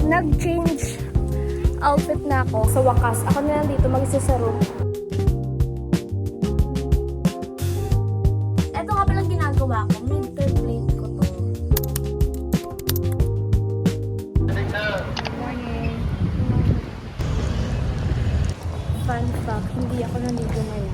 Nag-change outfit na ako. Sa wakas, ako na lang dito mag-isa sa room. Ito nga palang ginagawa ko. Mid-third plate ko to. Morning. Fun fact, hindi ako naligo ngayon.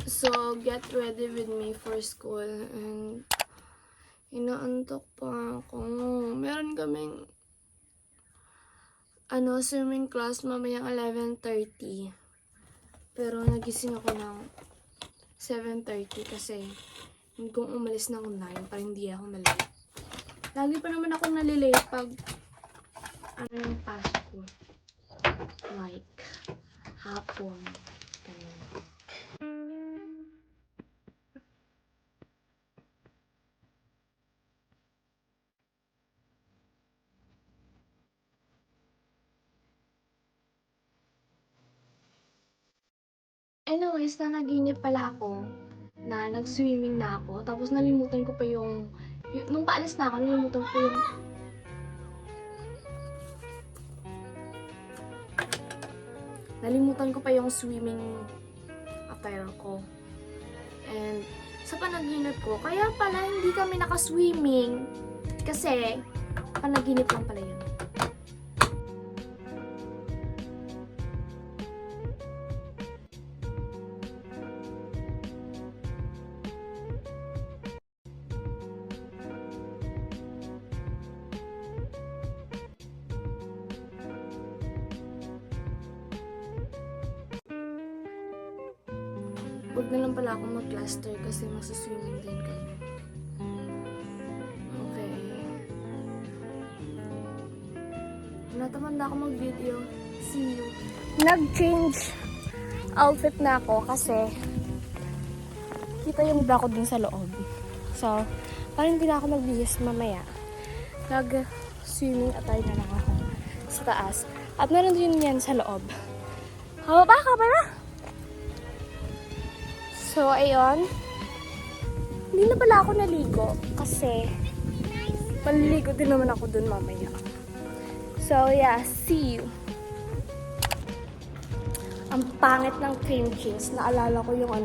So, get ready with me for school and inaantok pa ako. Meron kaming swimming class mamayang 11:30. Pero nagising ako ng 7:30 kasi hindi kong umalis ng 9 para hindi ako malate. Lagi pa naman ako nalilate pag yung pasok ko. Like, hapon. Ganyan. Anyways, nanaginip pala ako na nag-swimming na ako. Tapos nalimutan ko pa nung paalis na ako, nalimutan ko yung swimming attire ko. And sa panaginip ko, kaya pala hindi kami naka-swimming kasi panaginip lang pala yun. Huwag na lang pala ako mag-cluster kasi masuswimming din kami. Okay. Natamanda ako mag-video. See you. Nag-change outfit na ako kasi kita yung bra ko dun sa loob. So, parang hindi na ako mag-bihis mamaya. Nag-swimming attire na lang ako sa taas. At meron din yan sa loob. Hababa ka pala! So, ayun. Hindi na pala ako naligo kasi maliligo din naman ako dun mamaya. So, yeah. See you. Ang pangit ng cream cheese. Naalala ko yung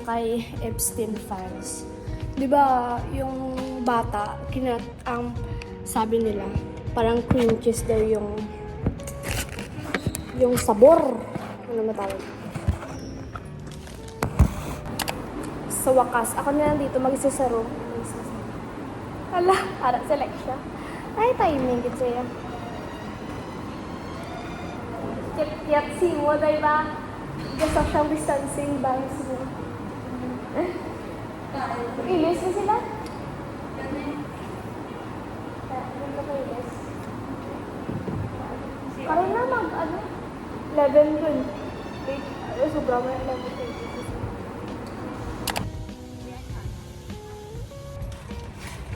kay Epstein Files. Diba, yung bata, sabi nila, parang cream cheese daw yung sabor. Ano matawag? Sa wakas, ako na lang dito mag-isa sa room. Hala, harap select siya. Ay, timing gito yan. Kit-kit si mo, diba? Social distancing ba? Ilis mo sila? Parang na 11:20. Wait, sobrang 11:20.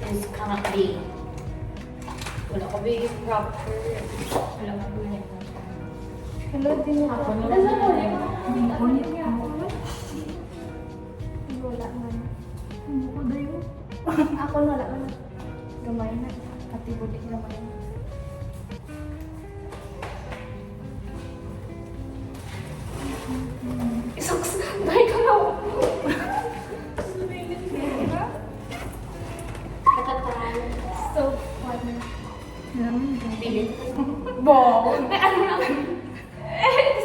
Is currently wala ko bigay proper wala ko bigay Hello, din mo. ako na Wala man. ako dayo Ako wala man. Gamay na. Pati budik gamay na. Isaks. Dahil ka na. So funny. Bo. Ano na?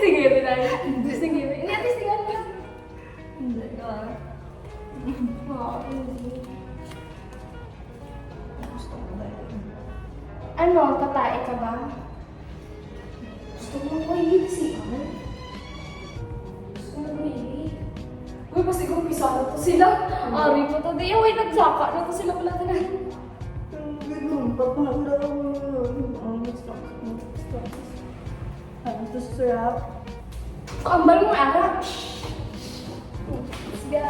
Sige, binay. Sige, binay. Hindi, sige. Hindi ka. gusto ko ba Ano, tatae ka ba? Gusto mo mahilig si Al? Gusto mo mahilig? Uy, pasigong pisado to sila. Ari po to. Di, uy, nagsaka na to sila pala talaga. ganun pag nakula Ano to sarap? Kambal mo, Ara. Let's go.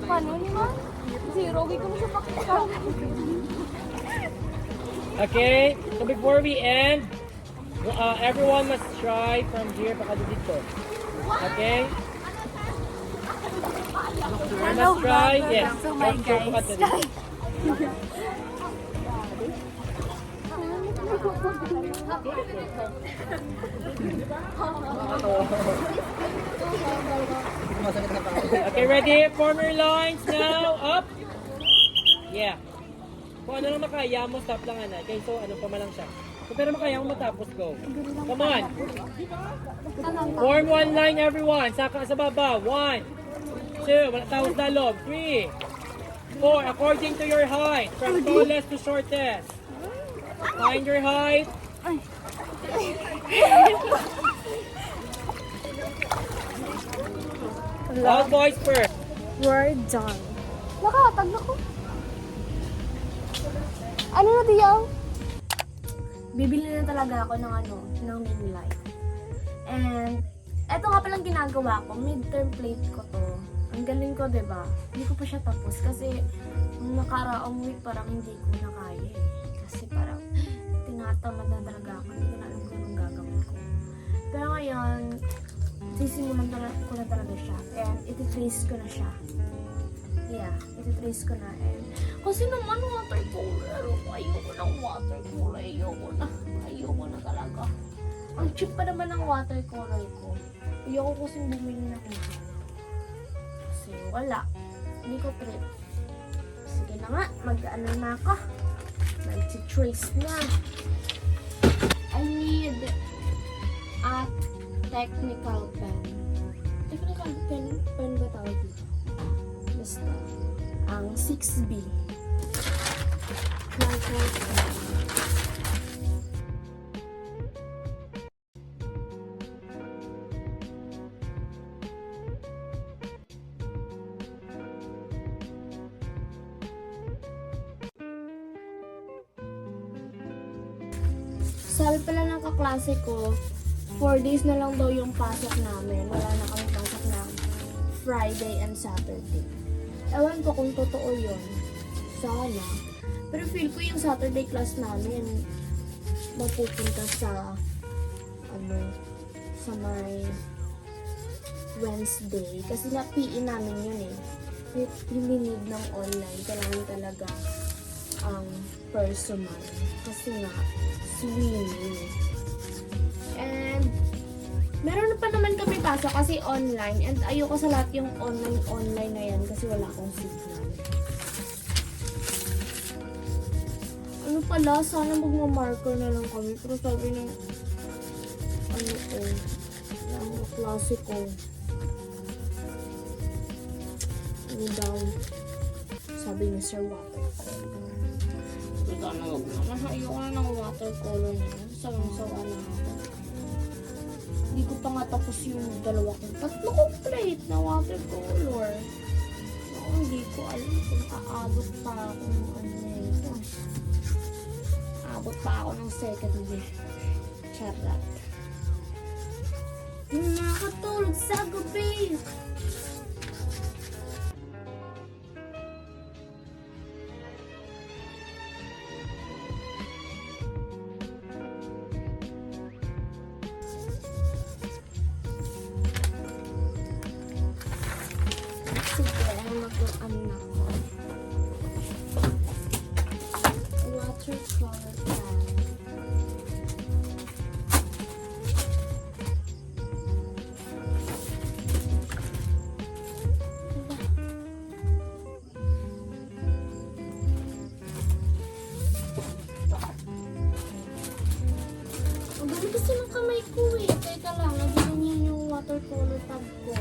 Paano naman? Zero, ko na siya pakita. Okay, so before we end, everyone must try from here baka dito. Okay? You must try, yes. So my guys. Okay, ready? Form your lines now. Up. Yeah. Kung ano lang makaya mo, stop lang ana. Okay, so ano pa man lang siya. So, pero makaya mo matapos, go. Come on. Form one line, everyone. Saka sa baba. 1, 2, wala tawag na loob. 3, 4, according to your height. From tallest to shortest. Find your height. All boys first. We're done. Nakatag na ko. Ano na diyaw? Bibili na talaga ako ng ng mini light. And, eto nga palang ginagawa ko, midterm plate ko to. Ang galing ko, diba? Hindi ko pa siya tapos kasi nung nakaraang week parang hindi ko na kaya eh. Kasi parang tinatamad na talaga ako. Hindi ko na alam kung anong gagawin ko. Pero ngayon, sisimulan ko na talaga siya. And iti-trace ko na siya. Yeah, iti-trace ko na. And kasi naman watercolor. Ayoko ng watercolor. Ayoko na talaga. Ang cheap pa naman ng watercolor ko. Ayoko kasing bumili ng ito. Kasi wala. Hindi ko trip. Sige na nga, mag-ano na ako. Mag-trace na. I need a technical pen. Technical pen ba tawag dito? Basta. Ang 6B. Technical pen. Sabi pala ng kaklase ko, 4 days na lang daw yung pasok namin. Wala na kami pasok ng Friday and Saturday. Ewan ko kung totoo yun. Sana. Pero feel ko yung Saturday class namin mapupunta sa sa may Wednesday. Kasi na-PE namin yun eh. Hindi need ng online. Kailangan talaga ang personal. Kasi nga, swimming. And, meron pa naman kami pasok kasi online. And ayoko sa lahat yung online na yan kasi wala akong signal. Ano pala, sana magmamarker na lang kami. Pero sabi ng ng klase ko. Ano daw? Sabi ni Sir Watercolor. Ayoko na ng watercolor na yan. Sawang-sawa na ako. Hindi ko pa nga tapos yung tatlo kong plate na watercolor. Hindi ko alam kung aabot pa ako ng ito. Aabot pa ako ng second week. Charot. Nakatulog sa gabi. Watercolor pen. kasi ng kamay ko eh. Teka lang, nagiganyan yung watercolor tab ko.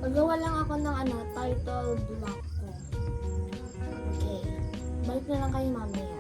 Magawa lang ako ng title block ko. Okay. Balik na lang kayo mamaya.